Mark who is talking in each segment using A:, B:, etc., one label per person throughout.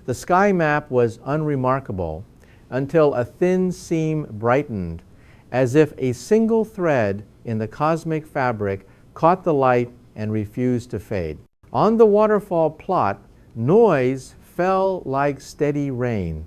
A: The sky map was unremarkable until a thin seam brightened, as if a single thread in the cosmic fabric caught the light and refused to fade. On the waterfall plot, noise fell like steady rain.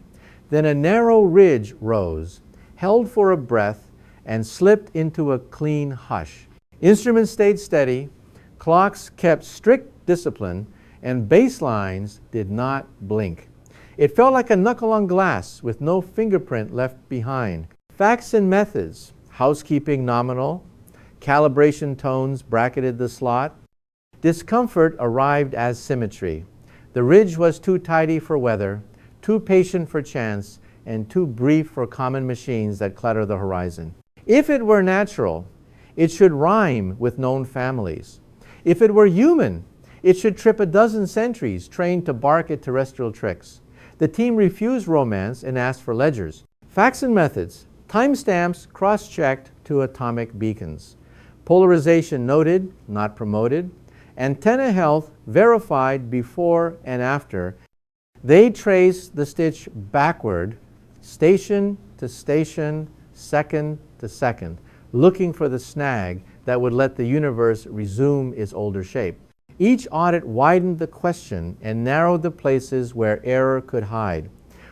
A: Then a narrow ridge rose, held for a breath, and slipped into a clean hush. Instruments stayed steady, clocks kept strict discipline, and baselines did not blink. It felt like a knuckle on glass with no fingerprint left behind. Facts and methods, housekeeping nominal, calibration tones bracketed the slot. Discomfort arrived as symmetry. The ridge was too tidy for weather, too patient for chance, and too brief for common machines that clutter the horizon. If it were natural, it should rhyme with known families. If it were human, it should trip a dozen centuries trained to bark at terrestrial tricks. The team refused romance and asked for ledgers. Facts and methods, timestamps cross-checked to atomic beacons. Polarization noted, not promoted. Antenna health verified before and after. They traced the stitch backward, station to station, second to second, looking for the snag that would let the universe resume its older shape. Each audit widened the question and narrowed the places where error could hide.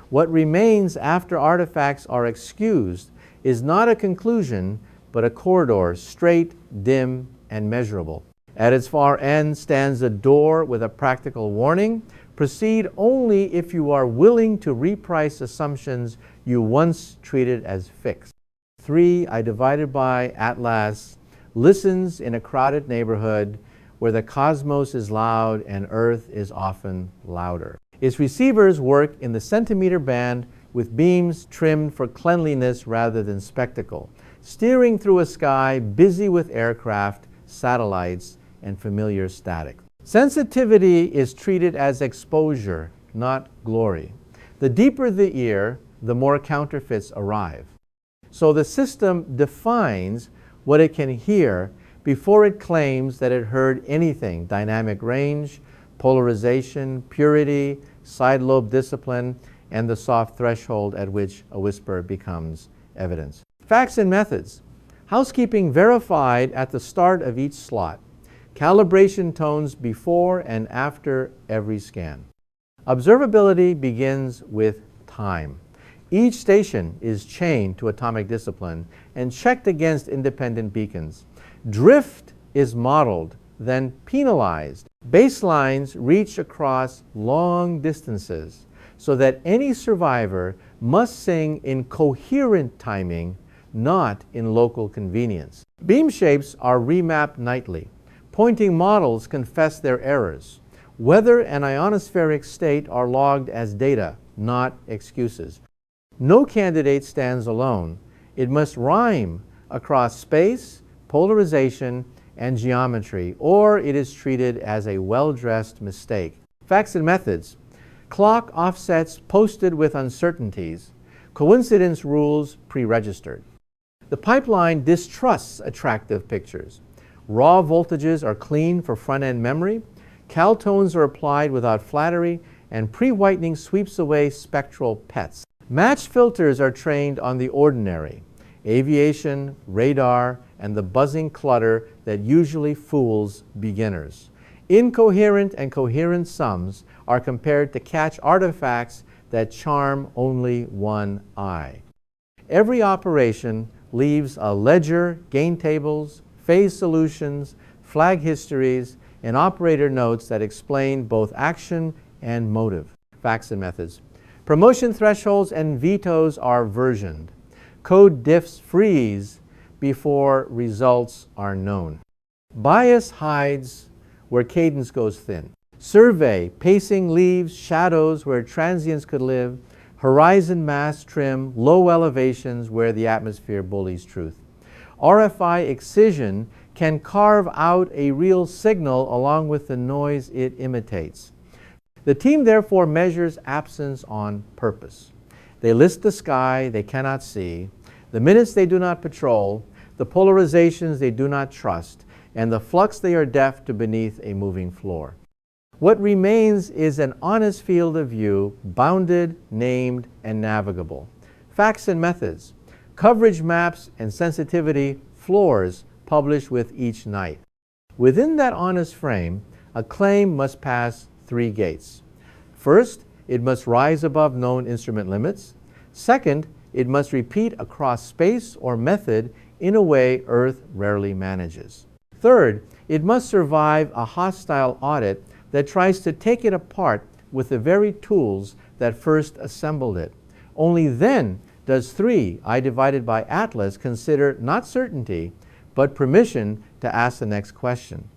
A: What remains after artifacts are excused is not a conclusion, but a corridor, straight, dim, and measurable. At its far end stands a door with a practical warning. Proceed only if you are willing to reprice assumptions you once treated as fixed. 3, I divided by Atlas, listens in a crowded neighborhood where the cosmos is loud and Earth is often louder. Its receivers work in the centimeter band with beams trimmed for cleanliness rather than spectacle, steering through a sky busy with aircraft, satellites, and familiar static. Sensitivity is treated as exposure, not glory. The deeper the ear, the more counterfeits arrive. So the system defines what it can hear before it claims that it heard anything: dynamic range, polarization, purity, side lobe discipline, and the soft threshold at which a whisper becomes evidence. Facts and methods. Housekeeping verified at the start of each slot. Calibration tones before and after every scan. Observability begins with time. Each station is chained to atomic discipline and checked against independent beacons. Drift is modeled, then penalized. Baselines reach across long distances so that any survivor must sing in coherent timing, not in local convenience. Beam shapes are remapped nightly. Pointing models confess their errors. Weather and ionospheric state are logged as data, not excuses. No candidate stands alone. It must rhyme across space, polarization, and geometry, or it is treated as a well-dressed mistake. Facts and methods. Clock offsets posted with uncertainties. Coincidence rules pre-registered. The pipeline distrusts attractive pictures. Raw voltages are cleaned for front-end memory. Caltones are applied without flattery, and pre-whitening sweeps away spectral pets. Match filters are trained on the ordinary: aviation, radar, and the buzzing clutter that usually fools beginners. Incoherent and coherent sums are compared to catch artifacts that charm only one eye. Every operation leaves a ledger, gain tables, phase solutions, flag histories, and operator notes that explain both action and motive. Facts and methods. Promotion thresholds and vetoes are versioned. Code diffs freeze before results are known. Bias hides where cadence goes thin. Survey, pacing leaves shadows where transients could live. Horizon mass trim, low elevations where the atmosphere bullies truth. RFI excision can carve out a real signal along with the noise it imitates. The team therefore measures absence on purpose. They list the sky they cannot see, the minutes they do not patrol, the polarizations they do not trust, and the flux they are deaf to beneath a moving floor. What remains is an honest field of view, bounded, named, and navigable. Facts and methods, coverage maps and sensitivity floors published with each night. Within that honest frame, a claim must pass 3 gates. First, it must rise above known instrument limits. Second, it must repeat across space or method in a way Earth rarely manages. Third, it must survive a hostile audit that tries to take it apart with the very tools that first assembled it. Only then does 3, I divided by Atlas, consider not certainty, but permission to ask the next question.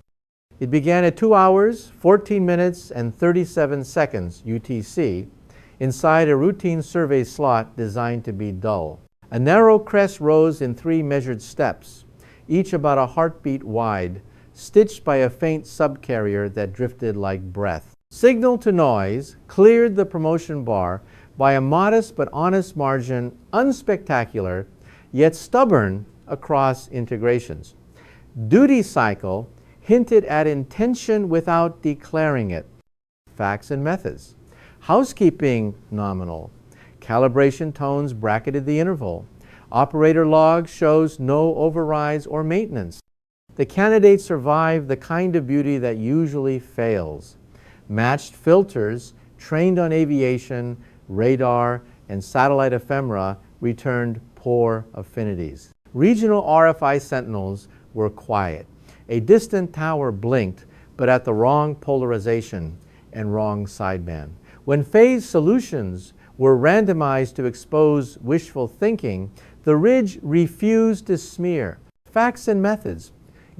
A: It began at 2 hours, 14 minutes, and 37 seconds UTC inside a routine survey slot designed to be dull. A narrow crest rose in 3 measured steps, each about a heartbeat wide, stitched by a faint subcarrier that drifted like breath. Signal to noise cleared the promotion bar by a modest but honest margin, unspectacular, yet stubborn across integrations. Duty cycle hinted at intention without declaring it. Facts and methods. Housekeeping nominal. Calibration tones bracketed the interval. Operator log shows no overrides or maintenance. The candidate survived the kind of beauty that usually fails. Matched filters, trained on aviation, radar, and satellite ephemera, returned poor affinities. Regional RFI sentinels were quiet. A distant tower blinked, but at the wrong polarization and wrong sideband. When phase solutions were randomized to expose wishful thinking, the ridge refused to smear. Facts and methods.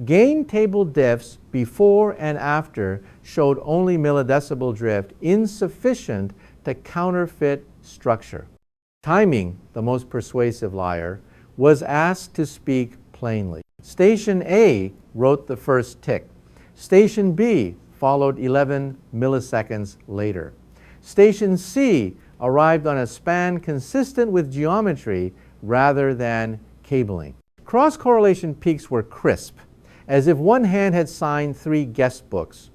A: Gain table diffs before and after showed only milledecibel drift, insufficient to counterfeit structure. Timing, the most persuasive liar, was asked to speak plainly. Station A wrote the first tick. Station B followed 11 milliseconds later. Station C arrived on a span consistent with geometry rather than cabling. Cross-correlation peaks were crisp, as if one hand had signed 3 guest books.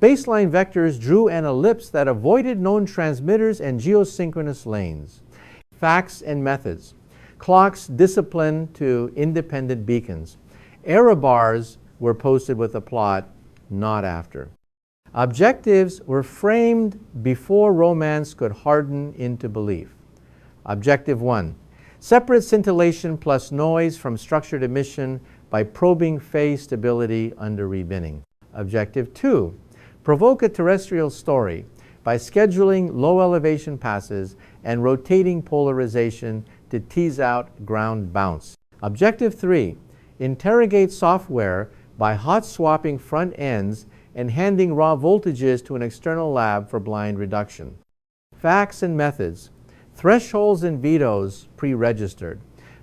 A: Baseline vectors drew an ellipse that avoided known transmitters and geosynchronous lanes. Facts and methods. Clocks disciplined to independent beacons. Error bars were posted with a plot, not after. Objectives were framed before romance could harden into belief. Objective 1. Separate scintillation plus noise from structured emission by probing phase stability under rebinning. Objective 2. Provoke a terrestrial story by scheduling low elevation passes and rotating polarization to tease out ground bounce. Objective 3. Interrogate software by hot swapping front ends and handing raw voltages to an external lab for blind reduction. Facts and methods. Thresholds and vetoes pre-registered.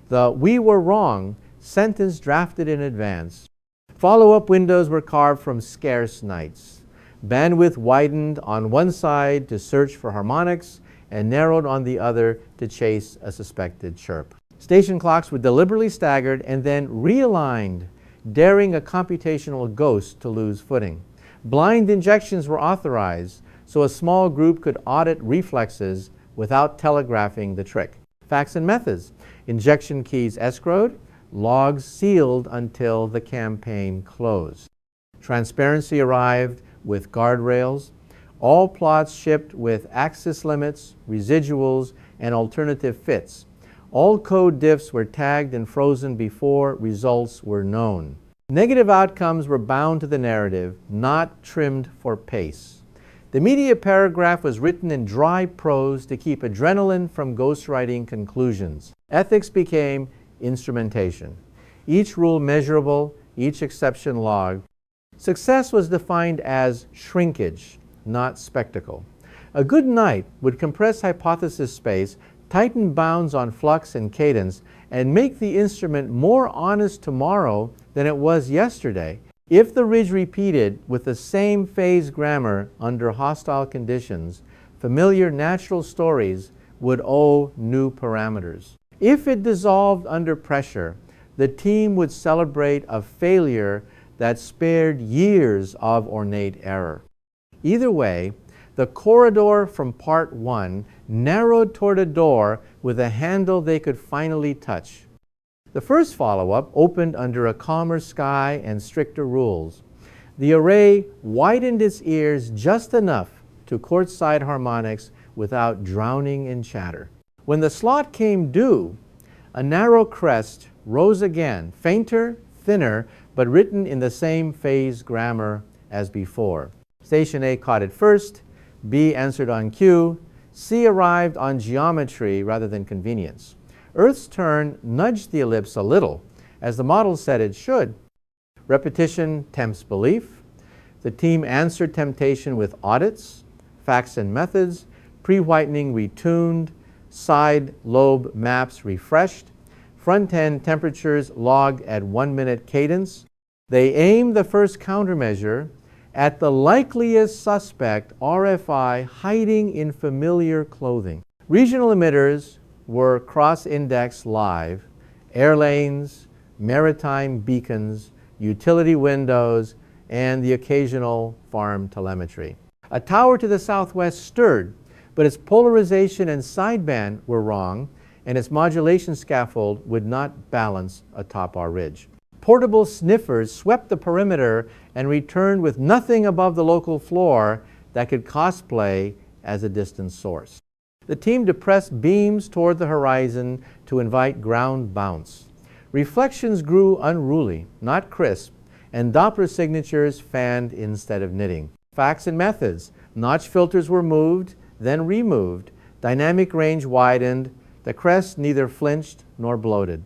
A: The "we were wrong" sentence drafted in advance. Follow-up windows were carved from scarce nights. Bandwidth widened on one side to search for harmonics and narrowed on the other to chase a suspected chirp. Station clocks were deliberately staggered and then realigned, daring a computational ghost to lose footing. Blind injections were authorized so a small group could audit reflexes without telegraphing the trick. Facts and methods. Injection keys escrowed, logs sealed until the campaign closed. Transparency arrived with guardrails. All plots shipped with axis limits, residuals, and alternative fits. All code diffs were tagged and frozen before results were known. Negative outcomes were bound to the narrative, not trimmed for pace. The media paragraph was written in dry prose to keep adrenaline from ghostwriting conclusions. Ethics became instrumentation. Each rule measurable, each exception logged. Success was defined as shrinkage, not spectacle. A good night would compress hypothesis space, tighten bounds on flux and cadence, and make the instrument more honest tomorrow than it was yesterday. If the ridge repeated with the same phase grammar under hostile conditions, familiar natural stories would owe new parameters. If it dissolved under pressure, the team would celebrate a failure that spared years of ornate error. Either way, the corridor from part 1 narrowed toward a door with a handle they could finally touch. The first follow-up opened under a calmer sky and stricter rules. The array widened its ears just enough to courtside harmonics without drowning in chatter. When the slot came due, a narrow crest rose again, fainter, thinner, but written in the same phase grammar as before. Station A caught it first, B answered on cue, C arrived on geometry rather than convenience. Earth's turn nudged the ellipse a little, as the model said it should. Repetition tempts belief. The team answered temptation with audits, facts and methods, pre-whitening retuned, side lobe maps refreshed, front-end temperatures logged at 1-minute cadence. They aimed the first countermeasure at the likeliest suspect, RFI, hiding in familiar clothing. Regional emitters were cross-indexed live, air lanes, maritime beacons, utility windows, and the occasional farm telemetry. A tower to the southwest stirred, but its polarization and sideband were wrong, and its modulation scaffold would not balance atop our ridge. Portable sniffers swept the perimeter and returned with nothing above the local floor that could cosplay as a distant source. The team depressed beams toward the horizon to invite ground bounce. Reflections grew unruly, not crisp, and Doppler signatures fanned instead of knitting. Facts and methods. Notch filters were moved, then removed. Dynamic range widened. The crest neither flinched nor bloated.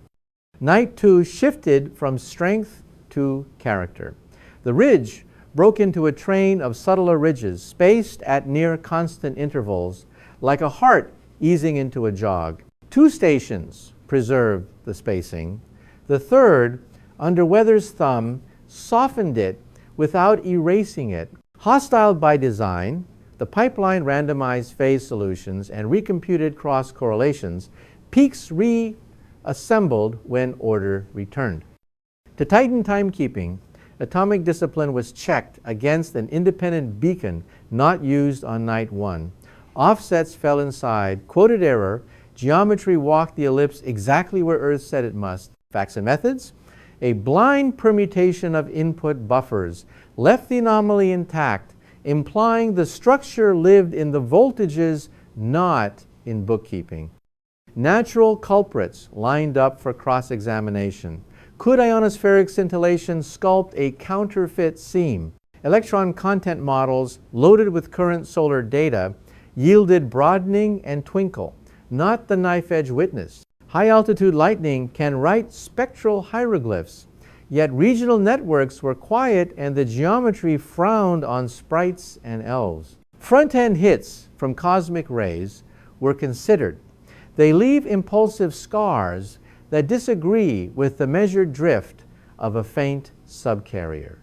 A: Night 2 shifted from strength to character. The ridge broke into a train of subtler ridges, spaced at near constant intervals, like a heart easing into a jog. 2 stations preserved the spacing. The third, under weather's thumb, softened it without erasing it. Hostile by design, the pipeline randomized phase solutions and recomputed cross correlations, peaks reassembled when order returned. To tighten timekeeping, atomic discipline was checked against an independent beacon not used on night 1. Offsets fell inside, quoted error, geometry walked the ellipse exactly where Earth said it must. Facts and methods? A blind permutation of input buffers left the anomaly intact, implying the structure lived in the voltages, not in bookkeeping. Natural culprits lined up for cross-examination. Could ionospheric scintillation sculpt a counterfeit seam? Electron content models loaded with current solar data yielded broadening and twinkle, not the knife-edge witness. High-altitude lightning can write spectral hieroglyphs, yet regional networks were quiet and the geometry frowned on sprites and elves. Front-end hits from cosmic rays were considered. They leave impulsive scars that disagree with the measured drift of a faint subcarrier.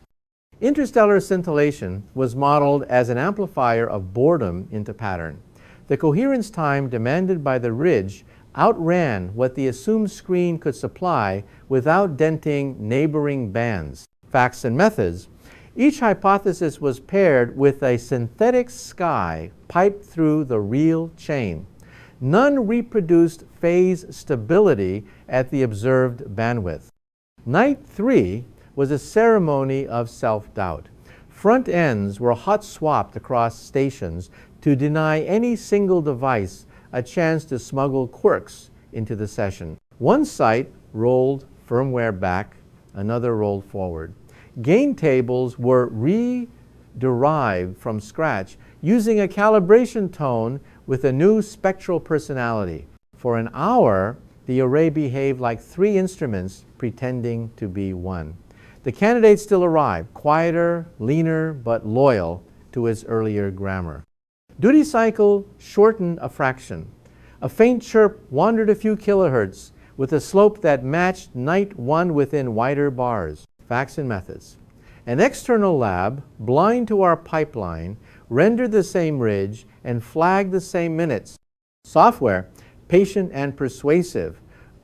A: Interstellar scintillation was modeled as an amplifier of boredom into pattern. The coherence time demanded by the ridge outran what the assumed screen could supply without denting neighboring bands. Facts and methods. Each hypothesis was paired with a synthetic sky piped through the real chain. None reproduced phase stability at the observed bandwidth. Night 3 was a ceremony of self-doubt. Front ends were hot swapped across stations to deny any single device a chance to smuggle quirks into the session. One site rolled firmware back, another rolled forward. Gain tables were re-derived from scratch using a calibration tone with a new spectral personality. For an hour, the array behaved like 3 instruments pretending to be one. The candidate still arrived, quieter, leaner, but loyal to its earlier grammar. Duty cycle shortened a fraction. A faint chirp wandered a few kilohertz with a slope that matched night 1 within wider bars. Facts and methods. An external lab, blind to our pipeline, rendered the same ridge and flagged the same minutes. Software, patient and persuasive,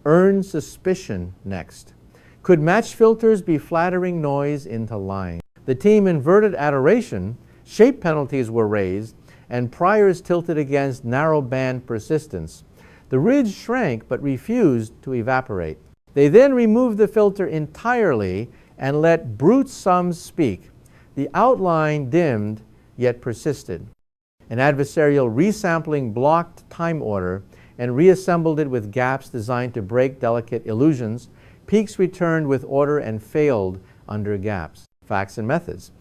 A: earned suspicion next. Could match filters be flattering noise into line? The team inverted adoration, Shape penalties were raised, and priors tilted against narrow band persistence. The ridge shrank but refused to evaporate. They then removed the filter entirely and let brute sums speak. The outline dimmed yet persisted. An adversarial resampling blocked time order and reassembled it with gaps designed to break delicate illusions. Peaks returned with order and failed under gaps. Facts and methods.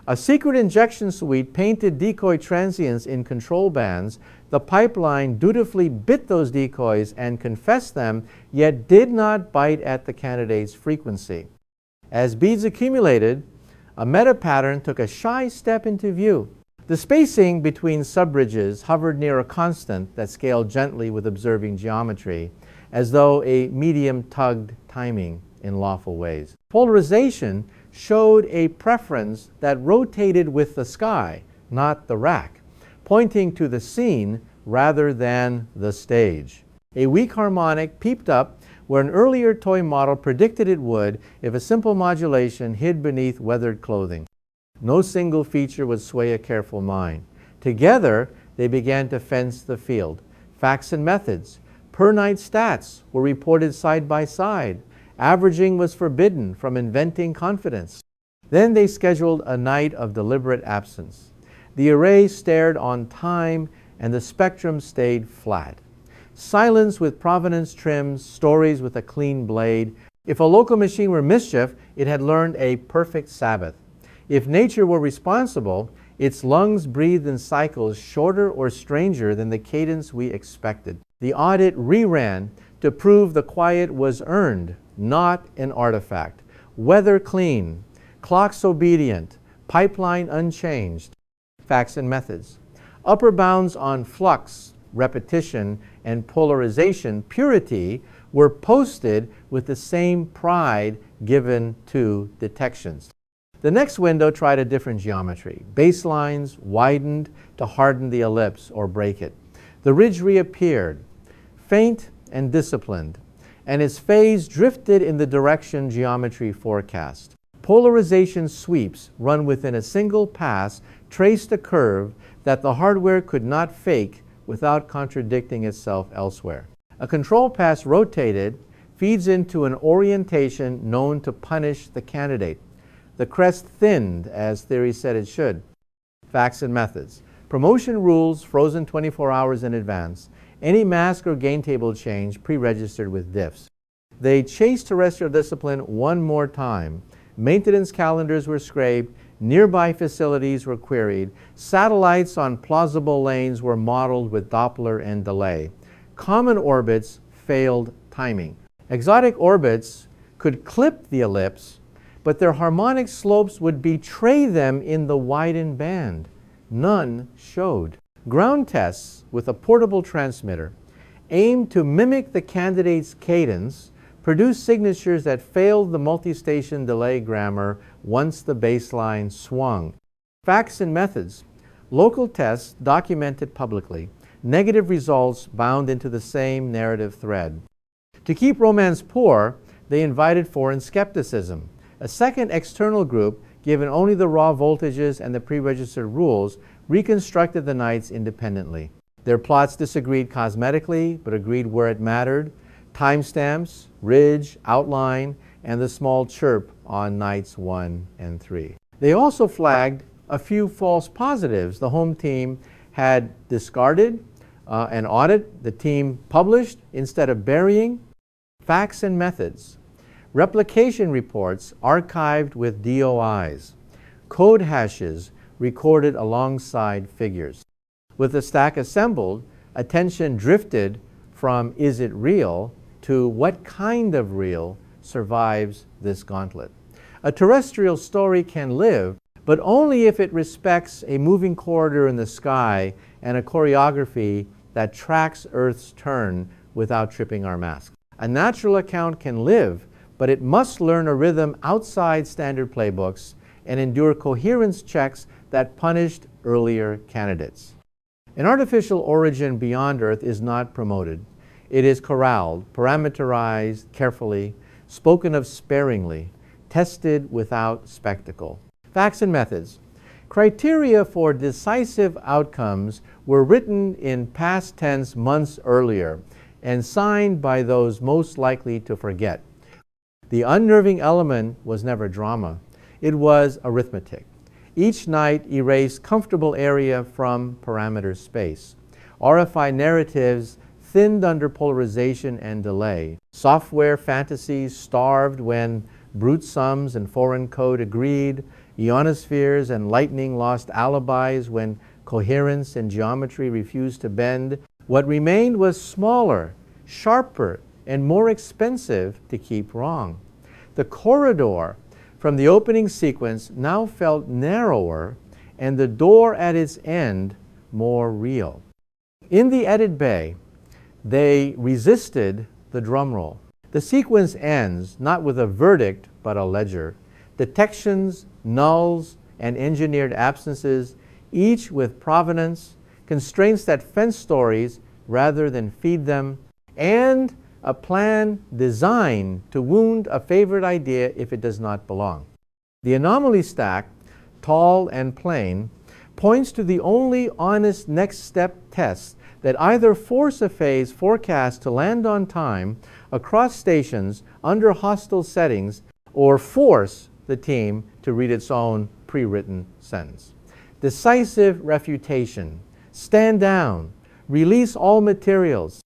A: A secret injection suite painted decoy transients in control bands. The pipeline dutifully bit those decoys and confessed them, yet did not bite at the candidate's frequency. As beads accumulated, a meta pattern took a shy step into view. The spacing between subbridges hovered near a constant that scaled gently with observing geometry, as though a medium tugged timing in lawful ways. Polarization showed a preference that rotated with the sky, not the rack, pointing to the scene rather than the stage. A weak harmonic peeped up where an earlier toy model predicted it would if a simple modulation hid beneath weathered clothing. No single feature would sway a careful mind. Together, they began to fence the field. Facts and methods. Per night stats were reported side by side. Averaging was forbidden from inventing confidence. Then they scheduled a night of deliberate absence. The array stared on time and the spectrum stayed flat. Silence with provenance trims, stories with a clean blade. If a local machine were mischief, it had learned a perfect Sabbath. If nature were responsible, its lungs breathed in cycles shorter or stranger than the cadence we expected. The audit reran to prove the quiet was earned, not an artifact. Weather clean, clocks obedient, pipeline unchanged. Facts and methods. Upper bounds on flux, repetition, and polarization purity were posted with the same pride given to detections. The next window tried a different geometry. Baselines widened to harden the ellipse or break it. The ridge reappeared, faint and disciplined, and its phase drifted in the direction geometry forecast. Polarization sweeps run within a single pass traced a curve that the hardware could not fake without contradicting itself elsewhere. A control pass rotated feeds into an orientation known to punish the candidate. The crest thinned as theory said it should. Facts and methods. Promotion rules frozen 24 hours in advance. Any mask or gain table change pre-registered with diffs. They chased terrestrial discipline one more time. Maintenance calendars were scraped. Nearby facilities were queried. Satellites on plausible lanes were modeled with Doppler and delay. Common orbits failed timing. Exotic orbits could clip the ellipse, but their harmonic slopes would betray them in the widened band. None showed. Ground tests with a portable transmitter aimed to mimic the candidate's cadence produced signatures that failed the multi-station delay grammar once the baseline swung. Facts and methods. Local tests documented publicly. Negative results bound into the same narrative thread. To keep romance poor, they invited foreign skepticism. A second external group, given only the raw voltages and the pre-registered rules, reconstructed the nights independently. Their plots disagreed cosmetically, but agreed where it mattered. Timestamps, ridge, outline, and the small chirp on nights 1 and 3. They also flagged a few false positives. The home team had discarded an audit. The team published instead of burying. Facts and methods. Replication reports archived with DOIs. Code hashes recorded alongside figures. With the stack assembled, attention drifted from is it real to what kind of real survives this gauntlet. A terrestrial story can live, but only if it respects a moving corridor in the sky and a choreography that tracks Earth's turn without tripping our masks. A natural account can live, but it must learn a rhythm outside standard playbooks and endure coherence checks that punished earlier candidates. An artificial origin beyond Earth is not promoted. It is corralled, parameterized carefully, spoken of sparingly, tested without spectacle. Facts and methods. Criteria for decisive outcomes were written in past tense months earlier and signed by those most likely to forget. The unnerving element was never drama. It was arithmetic. Each night erased comfortable area from parameter space. RFI narratives thinned under polarization and delay. Software fantasies starved when brute sums and foreign code agreed. Ionospheres and lightning lost alibis when coherence and geometry refused to bend. What remained was smaller, sharper, and more expensive to keep wrong. The corridor from the opening sequence now felt narrower and the door at its end more real. In the edit bay, they resisted the drum roll. The sequence ends not with a verdict but a ledger. Detections, nulls, and engineered absences, each with provenance, constraints that fence stories rather than feed them, and a plan designed to wound a favorite idea if it does not belong. The anomaly stack, tall and plain, points to the only honest next step test that either force a phase forecast to land on time across stations under hostile settings or force the team to read its own pre-written sentence. Decisive refutation. Stand down. Release all materials.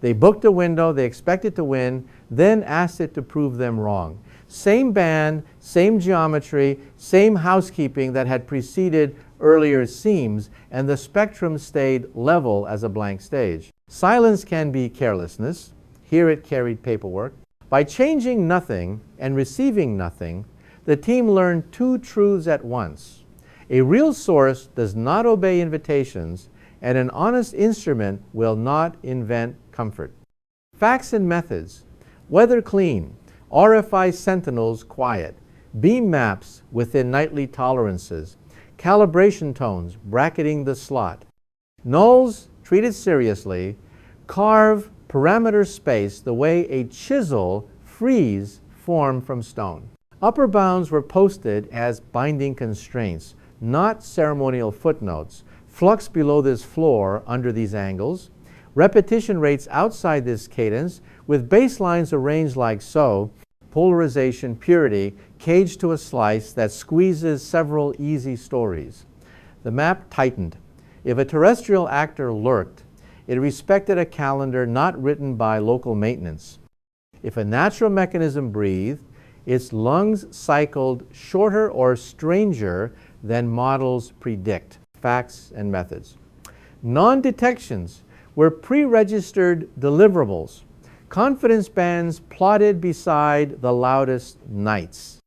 A: They booked a window they expected to win, then asked it to prove them wrong. Same band, same geometry, same housekeeping that had preceded earlier seams, and the spectrum stayed level as a blank stage. Silence can be carelessness. Here it carried paperwork. By changing nothing and receiving nothing, the team learned two truths at once. A real source does not obey invitations, and an honest instrument will not invent comfort. Facts and methods. Weather clean. RFI sentinels quiet. Beam maps within nightly tolerances. Calibration tones bracketing the slot. Nulls treated seriously. Carve parameter space the way a chisel frees form from stone. Upper bounds were posted as binding constraints, not ceremonial footnotes. Flux below this floor under these angles. Repetition rates outside this cadence with baselines arranged like so. Polarization purity caged to a slice that squeezes several easy stories. The map tightened. If a terrestrial actor lurked, it respected a calendar not written by local maintenance. If a natural mechanism breathed, its lungs cycled shorter or stranger than models predict. Facts and methods. Non-detections were pre-registered deliverables. Confidence bands plotted beside the loudest nights.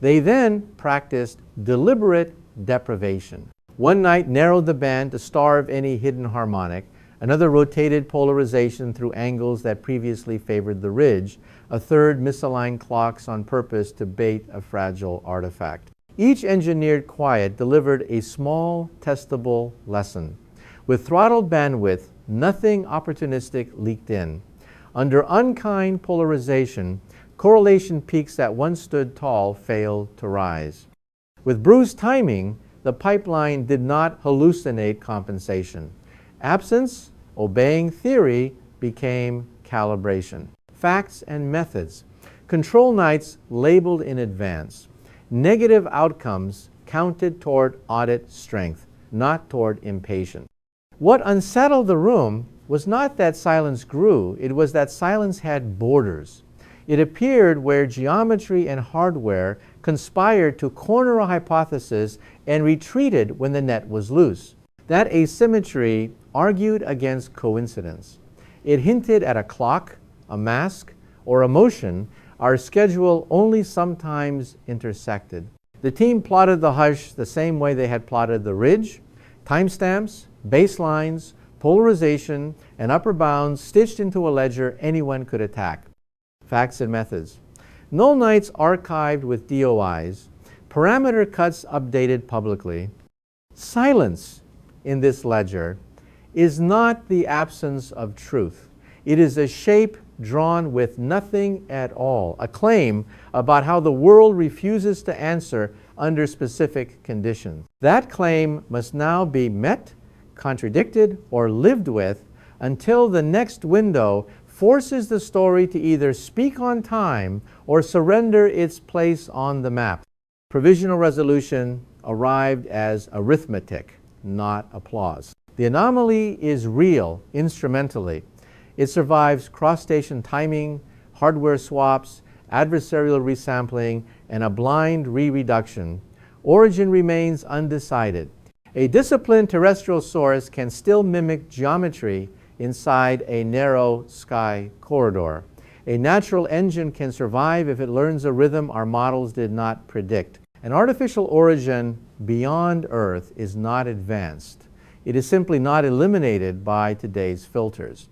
A: They then practiced deliberate deprivation. One night narrowed the band to starve any hidden harmonic. Another rotated polarization through angles that previously favored the ridge. A third misaligned clocks on purpose to bait a fragile artifact. Each engineered quiet delivered a small, testable lesson. With throttled bandwidth, nothing opportunistic leaked in. Under unkind polarization, correlation peaks that once stood tall failed to rise. With bruised timing, the pipeline did not hallucinate compensation. Absence, obeying theory, became calibration. Facts and methods. Control nights labeled in advance. Negative outcomes counted toward audit strength, not toward impatience. What unsettled the room was not that silence grew, it was that silence had borders. It appeared where geometry and hardware conspired to corner a hypothesis and retreated when the net was loose. That asymmetry argued against coincidence. It hinted at a clock, a mask, or a motion our schedule only sometimes intersected. The team plotted the hush the same way they had plotted the ridge, timestamps, baselines, polarization, and upper bounds stitched into a ledger anyone could attack. Facts and methods. Null nights archived with DOIs, parameter cuts updated publicly. Silence in this ledger is not the absence of truth. It is a shape drawn with nothing at all, a claim about how the world refuses to answer under specific conditions. That claim must now be met, contradicted, or lived with until the next window forces the story to either speak on time or surrender its place on the map. Provisional resolution arrived as arithmetic, not applause. The anomaly is real instrumentally. It survives cross-station timing, hardware swaps, adversarial resampling, and a blind re-reduction. Origin remains undecided. A disciplined terrestrial source can still mimic geometry inside a narrow sky corridor. A natural engine can survive if it learns a rhythm our models did not predict. An artificial origin beyond Earth is not advanced. It is simply not eliminated by today's filters.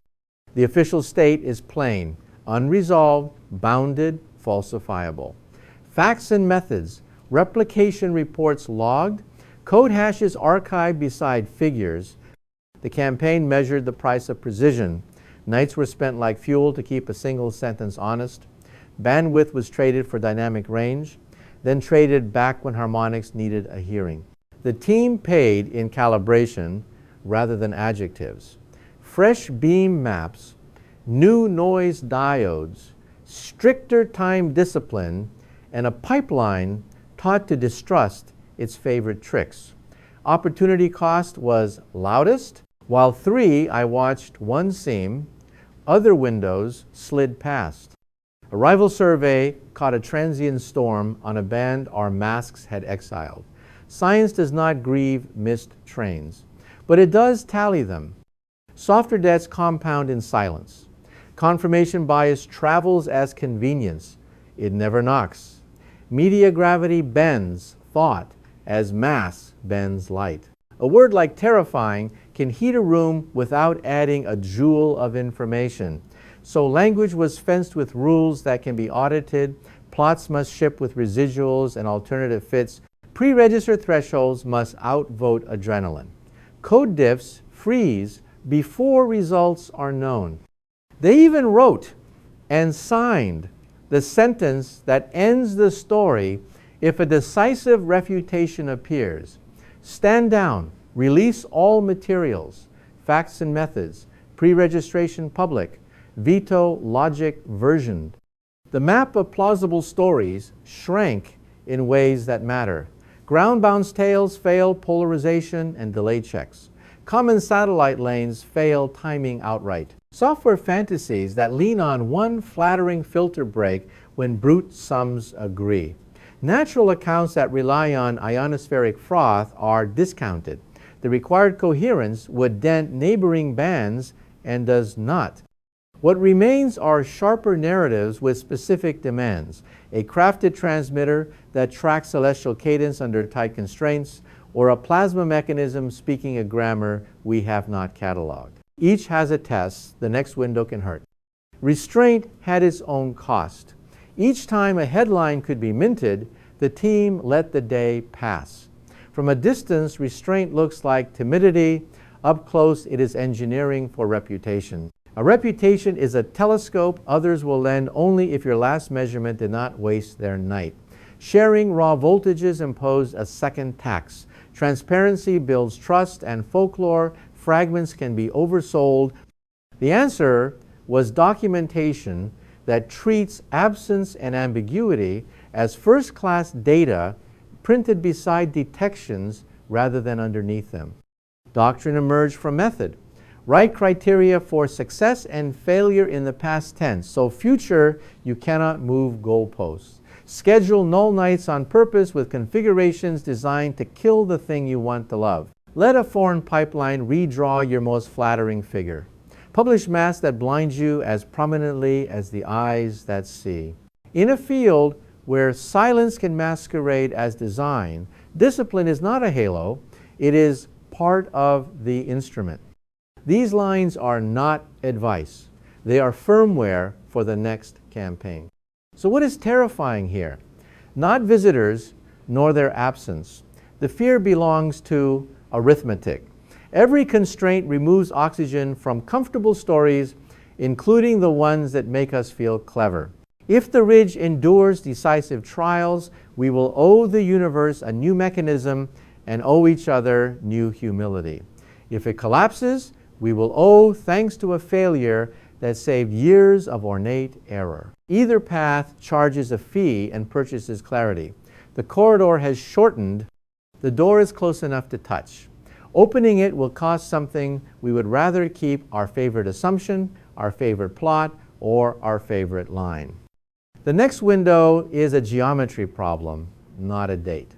A: The official state is plain, unresolved, bounded, falsifiable. Facts and methods, replication reports logged, code hashes archived beside figures. The campaign measured the price of precision. Nights were spent like fuel to keep a single sentence honest. Bandwidth was traded for dynamic range, then traded back when harmonics needed a hearing. The team paid in calibration rather than adjectives. Fresh beam maps, new noise diodes, stricter time discipline, and a pipeline taught to distrust its favorite tricks. Opportunity cost was loudest. While 3, I watched one seam, other windows slid past. A rival survey caught a transient storm on a band our masks had exiled. Science does not grieve missed trains, but it does tally them. Softer debts compound in silence. Confirmation bias travels as convenience. It never knocks. Media gravity bends thought as mass bends light. A word like terrifying can heat a room without adding a joule of information. So language was fenced with rules that can be audited. Plots must ship with residuals and alternative fits. Pre-register thresholds must outvote adrenaline. Code diffs freeze before results are known. They even wrote and signed the sentence that ends the story if a decisive refutation appears. Stand down, release all materials, facts and methods, pre-registration public, veto logic versioned. The map of plausible stories shrank in ways that matter. Ground-bound tails fail polarization and delay checks. Common satellite lanes fail timing outright. Software fantasies that lean on one flattering filter break when brute sums agree. Natural accounts that rely on ionospheric froth are discounted. The required coherence would dent neighboring bands and does not. What remains are sharper narratives with specific demands, a crafted transmitter that tracks celestial cadence under tight constraints, or a plasma mechanism speaking a grammar we have not cataloged. Each has a test, the next window can hurt. Restraint had its own cost. Each time a headline could be minted, the team let the day pass. From a distance, restraint looks like timidity. Up close, it is engineering for reputation. A reputation is a telescope others will lend only if your last measurement did not waste their night. Sharing raw voltages impose a second tax. Transparency builds trust and folklore. Fragments can be oversold. The answer was documentation that treats absence and ambiguity as first-class data printed beside detections rather than underneath them. Doctrine emerged from method. Write criteria for success and failure in the past tense. So future, you cannot move goalposts. Schedule null nights on purpose with configurations designed to kill the thing you want to love. Let a foreign pipeline redraw your most flattering figure. Publish masks that blind you as prominently as the eyes that see. In a field where silence can masquerade as design, discipline is not a halo, it is part of the instrument. These lines are not advice. They are firmware for the next campaign. So what is terrifying here? Not visitors, nor their absence. The fear belongs to arithmetic. Every constraint removes oxygen from comfortable stories including the ones that make us feel clever. If the ridge endures decisive trials, we will owe the universe a new mechanism and owe each other new humility. If it collapses, we will owe thanks to a failure that saved years of ornate error. Either path charges a fee and purchases clarity. The corridor has shortened. The door is close enough to touch. Opening it will cost something. We would rather keep our favorite assumption, our favorite plot, or our favorite line. The next window is a geometry problem, not a date.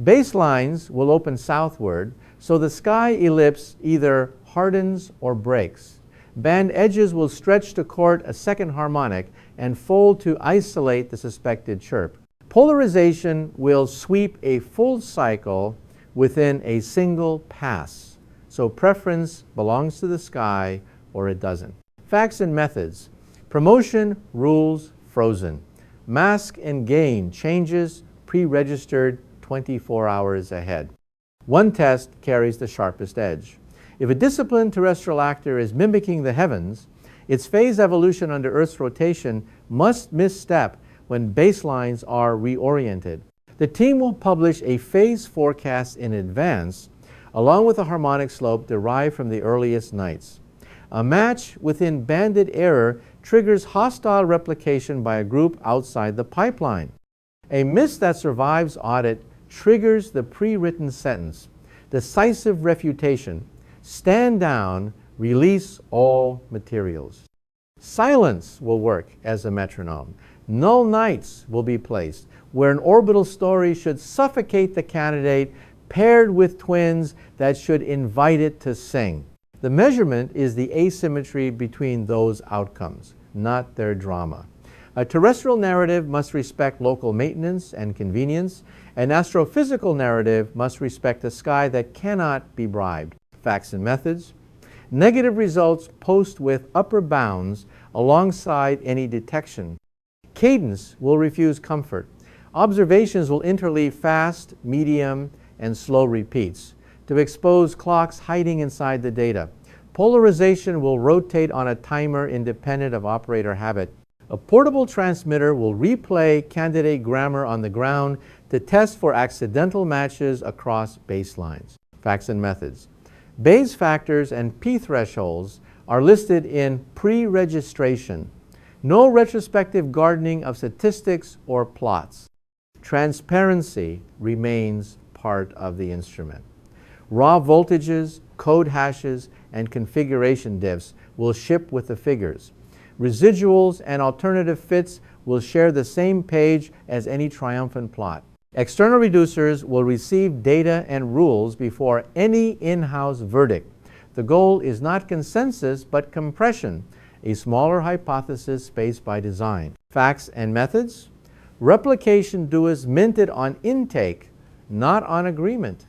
A: Baselines will open southward, so the sky ellipse either hardens or breaks. Band edges will stretch to court a second harmonic and fold to isolate the suspected chirp. Polarization will sweep a full cycle within a single pass, so preference belongs to the sky or it doesn't. Facts and methods. Promotion rules frozen. Mask and gain changes pre-registered 24 hours ahead. One test carries the sharpest edge. If a disciplined terrestrial actor is mimicking the heavens, its phase evolution under Earth's rotation must misstep when baselines are reoriented. The team will publish a phase forecast in advance, along with a harmonic slope derived from the earliest nights. A match within banded error triggers hostile replication by a group outside the pipeline. A miss that survives audit triggers the pre-written sentence. Decisive refutation. Stand down, release all materials. Silence will work as a metronome. Null nights will be placed, where an orbital story should suffocate the candidate, paired with twins that should invite it to sing. The measurement is the asymmetry between those outcomes, not their drama. A terrestrial narrative must respect local maintenance and convenience. An astrophysical narrative must respect a sky that cannot be bribed. Facts and methods. Negative results post with upper bounds alongside any detection. Cadence will refuse comfort. Observations will interleave fast, medium, and slow repeats to expose clocks hiding inside the data. Polarization will rotate on a timer independent of operator habit. A portable transmitter will replay candidate grammar on the ground to test for accidental matches across baselines. Facts and methods. Bayes factors and p-thresholds are listed in pre-registration. No retrospective gardening of statistics or plots. Transparency remains part of the instrument. Raw voltages, code hashes, and configuration diffs will ship with the figures. Residuals and alternative fits will share the same page as any triumphant plot. External reducers will receive data and rules before any in-house verdict. The goal is not consensus, but compression, a smaller hypothesis spaced by design. Facts and methods. Replication duas minted on intake, not on agreement.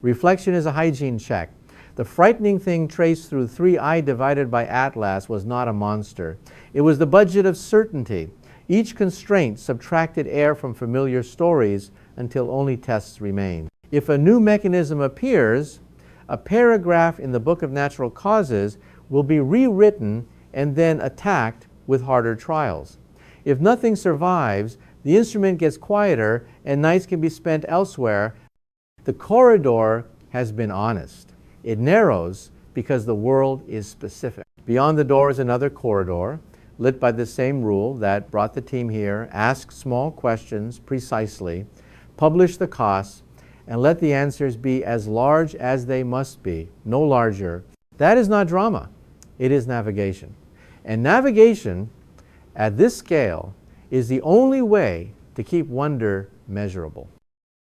A: Reflection is a hygiene check. The frightening thing traced through 3i divided by Atlas was not a monster. It was the budget of certainty. Each constraint subtracted air from familiar stories until only tests remained. If a new mechanism appears, a paragraph in the Book of Natural Causes will be rewritten and then attacked with harder trials. If nothing survives, the instrument gets quieter and nights can be spent elsewhere. The corridor has been honest. It narrows because the world is specific. Beyond the door is another corridor, lit by the same rule that brought the team here. Ask small questions precisely, publish the costs, and let the answers be as large as they must be, no larger. That is not drama. It is navigation. And navigation at this scale is the only way to keep wonder measurable.